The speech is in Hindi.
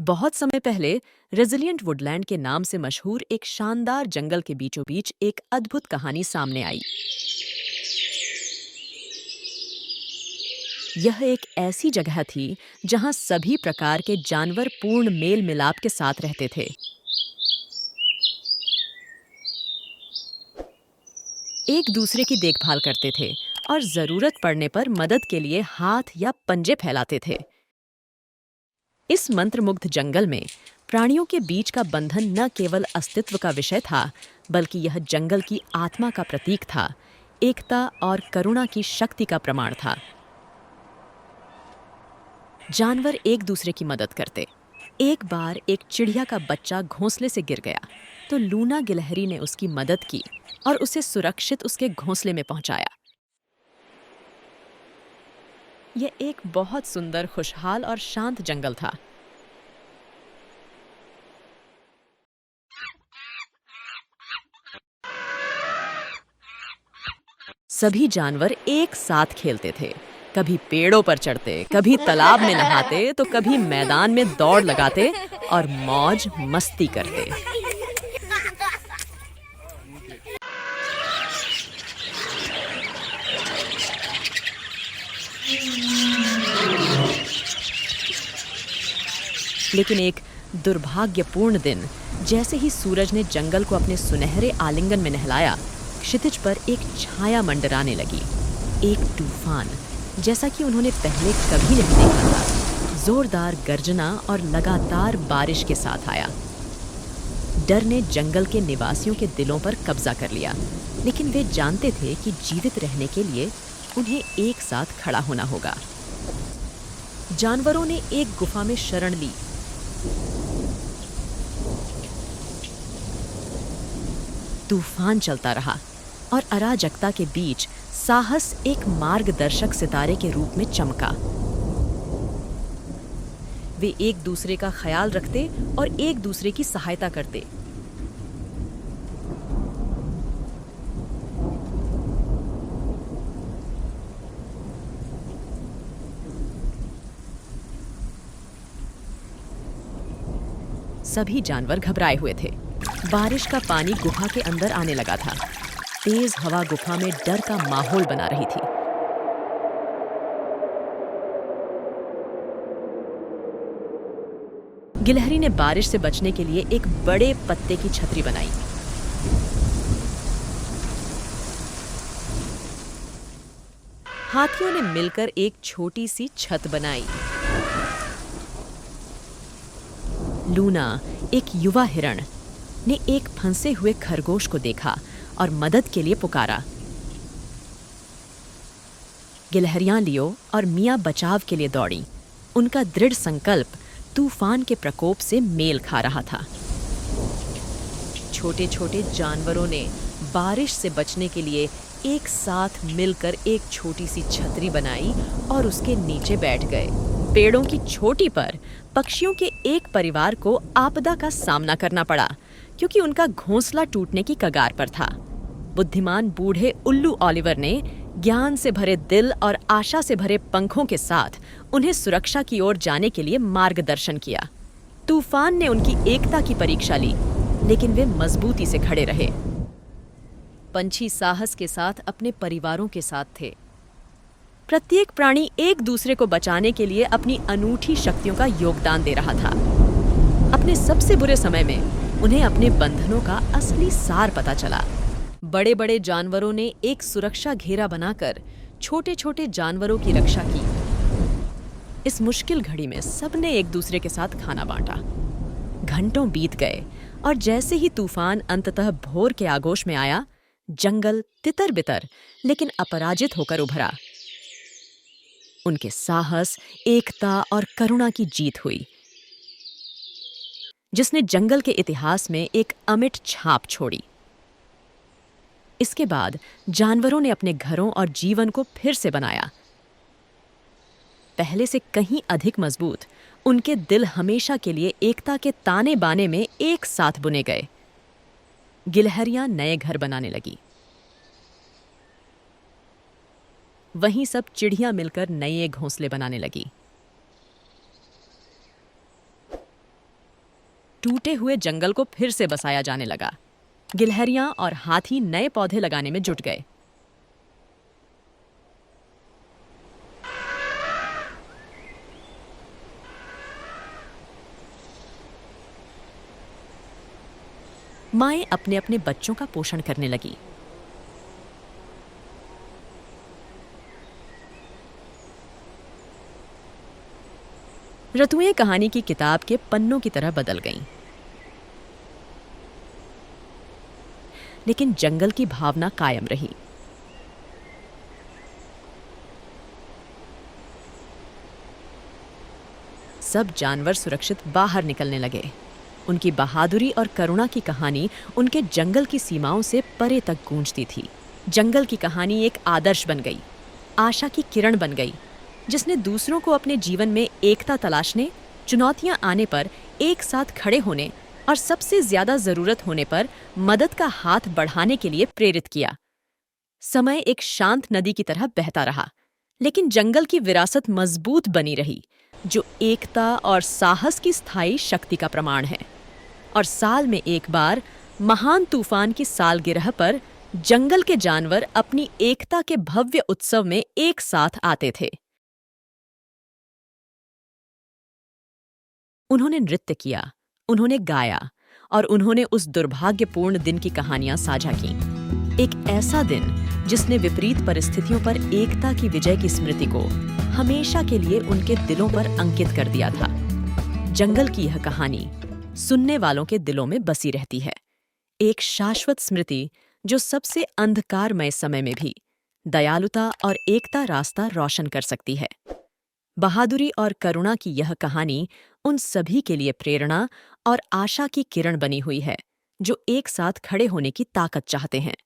बहुत समय पहले रेजिलिएंट वुडलैंड के नाम से मशहूर एक शानदार जंगल के बीचों बीच एक अद्भुत कहानी सामने आई। यह एक ऐसी जगह थी जहां सभी प्रकार के जानवर पूर्ण मेल मिलाप के साथ रहते थे। एक दूसरे की देखभाल करते थे और जरूरत पड़ने पर मदद के लिए हाथ या पंजे फैलाते थे। इस मंत्रमुग्ध जंगल में प्राणियों के बीच का बंधन न केवल अस्तित्व का विषय था, बल्कि यह जंगल की आत्मा का प्रतीक था, एकता और करुणा की शक्ति का प्रमाण था। जानवर एक दूसरे की मदद करते। एक बार एक चिड़िया का बच्चा घोंसले से गिर गया, तो लूना गिलहरी ने उसकी मदद की और उसे सुरक्षित उसके घोंसले में पहुंचाया। यह एक बहुत सुंदर, खुशहाल और शांत जंगल था। सभी जानवर एक साथ खेलते थे, कभी पेड़ों पर चढ़ते, कभी तालाब में नहाते, तो कभी मैदान में दौड़ लगाते और मौज मस्ती करते। लेकिन एक दुर्भाग्यपूर्ण दिन, जैसे ही सूरज ने जंगल को अपने सुनहरे आलिंगन में नहलाया, क्षितिज पर एक छाया मंडराने लगी। एक तूफान, जैसा कि उन्होंने पहले कभी नहीं देखा था, जोरदार गर्जना और लगातार बारिश के साथ आया। डर ने जंगल के निवासियों के दिलों पर कब्जा कर लिया, लेकिन वे जानते थे कि जीवित रहने के लिए उन्हें एक साथ खड़ा होना होगा। जानवरों ने एक गुफा में शरण ली। तूफान चलता रहा और अराजकता के बीच साहस एक मार्गदर्शक सितारे के रूप में चमका। वे एक दूसरे का ख्याल रखते और एक दूसरे की सहायता करते। सभी जानवर घबराए हुए थे। बारिश का पानी गुफा के अंदर आने लगा था। तेज हवा गुफा में डर का माहौल बना रही थी। गिलहरी ने बारिश से बचने के लिए एक बड़े पत्ते की छतरी बनाई। हाथियों ने मिलकर एक छोटी सी छत बनाई। लूना, एक युवा हिरण, ने एक फंसे हुए खरगोश को देखा और मदद के लिए पुकारा। गिलहरियां लियो और मियां बचाव के लिए दौड़ी। उनका दृढ़ संकल्प तूफान के प्रकोप से मेल खा रहा था। छोटे छोटे जानवरों ने बारिश से बचने के लिए एक साथ मिलकर एक छोटी सी छतरी बनाई और उसके नीचे बैठ गए। पेड़ों की चोटी पर पक्षियों के एक परिवार को आपदा का सामना करना पड़ा, क्योंकि उनका घोंसला टूटने की कगार पर था। बुद्धिमान बूढ़े उल्लू ओलिवर ने ज्ञान से भरे दिल और आशा से भरे पंखों के साथ उन्हें सुरक्षा की ओर जाने के लिए मार्गदर्शन किया। तूफान ने उनकी एकता की परीक्षा ली, लेकिन वे मजबूती से खड़े रहे। पंछी साहस के साथ अपने परिवारों के साथ थे। प्रत्येक प्राणी एक दूसरे को बचाने के लिए अपनी अनूठी शक्तियों का योगदान दे रहा था। अपने सबसे बुरे समय में उन्हें अपने बंधनों का असली सार पता चला। बड़े बड़े जानवरों ने एक सुरक्षा घेरा बनाकर छोटे छोटे जानवरों की रक्षा की। इस मुश्किल घड़ी में सबने एक दूसरे के साथ खाना बांटा। घंटों बीत गए और जैसे ही तूफान अंततः भोर के आगोश में आया, जंगल तितर बितर लेकिन अपराजित होकर उभरा। उनके साहस, एकता और करुणा की जीत हुई, जिसने जंगल के इतिहास में एक अमिट छाप छोड़ी। इसके बाद जानवरों ने अपने घरों और जीवन को फिर से बनाया। पहले से कहीं अधिक मजबूत, उनके दिल हमेशा के लिए एकता के ताने बाने में एक साथ बुने गए। गिलहरियां नए घर बनाने लगी, वहीं सब चिड़ियां मिलकर नए घोंसले बनाने लगी। टूटे हुए जंगल को फिर से बसाया जाने लगा। गिलहरियां और हाथी नए पौधे लगाने में जुट गए। माएं अपने अपने बच्चों का पोषण करने लगी। ऋतुएं कहानी की किताब के पन्नों की तरह बदल गईं। लेकिन जंगल की भावना कायम रही। सब जानवर सुरक्षित बाहर निकलने लगे। उनकी बहादुरी और करुणा की कहानी उनके जंगल की सीमाओं से परे तक गूंजती थी। जंगल की कहानी एक आदर्श बन गई, आशा की किरण बन गई, जिसने दूसरों को अपने जीवन में एकता तलाशने, चुनौतियां आने पर एक साथ खड़े होने और सबसे ज्यादा जरूरत होने पर मदद का हाथ बढ़ाने के लिए प्रेरित किया। समय एक शांत नदी की तरह बहता रहा, लेकिन जंगल की विरासत मजबूत बनी रही, जो एकता और साहस की स्थायी शक्ति का प्रमाण है। और साल में एक बार महान तूफान की सालगिरह पर जंगल के जानवर अपनी एकता के भव्य उत्सव में एक साथ आते थे। उन्होंने नृत्य किया, उन्होंने गाया और उन्होंने उस दुर्भाग्यपूर्ण दिन की कहानियां साझा की। एक ऐसा दिन जिसने विपरीत परिस्थितियों पर एकता की विजय की स्मृति को हमेशा के लिए उनके दिलों पर अंकित कर दिया था। जंगल की यह कहानी सुनने वालों के दिलों में बसी रहती है, एक शाश्वत स्मृति जो सबसे अंधकारमय समय में भी दयालुता और एकता रास्ता रोशन कर सकती है। बहादुरी और करुणा की यह कहानी उन सभी के लिए प्रेरणा और आशा की किरण बनी हुई है, जो एक साथ खड़े होने की ताकत चाहते हैं।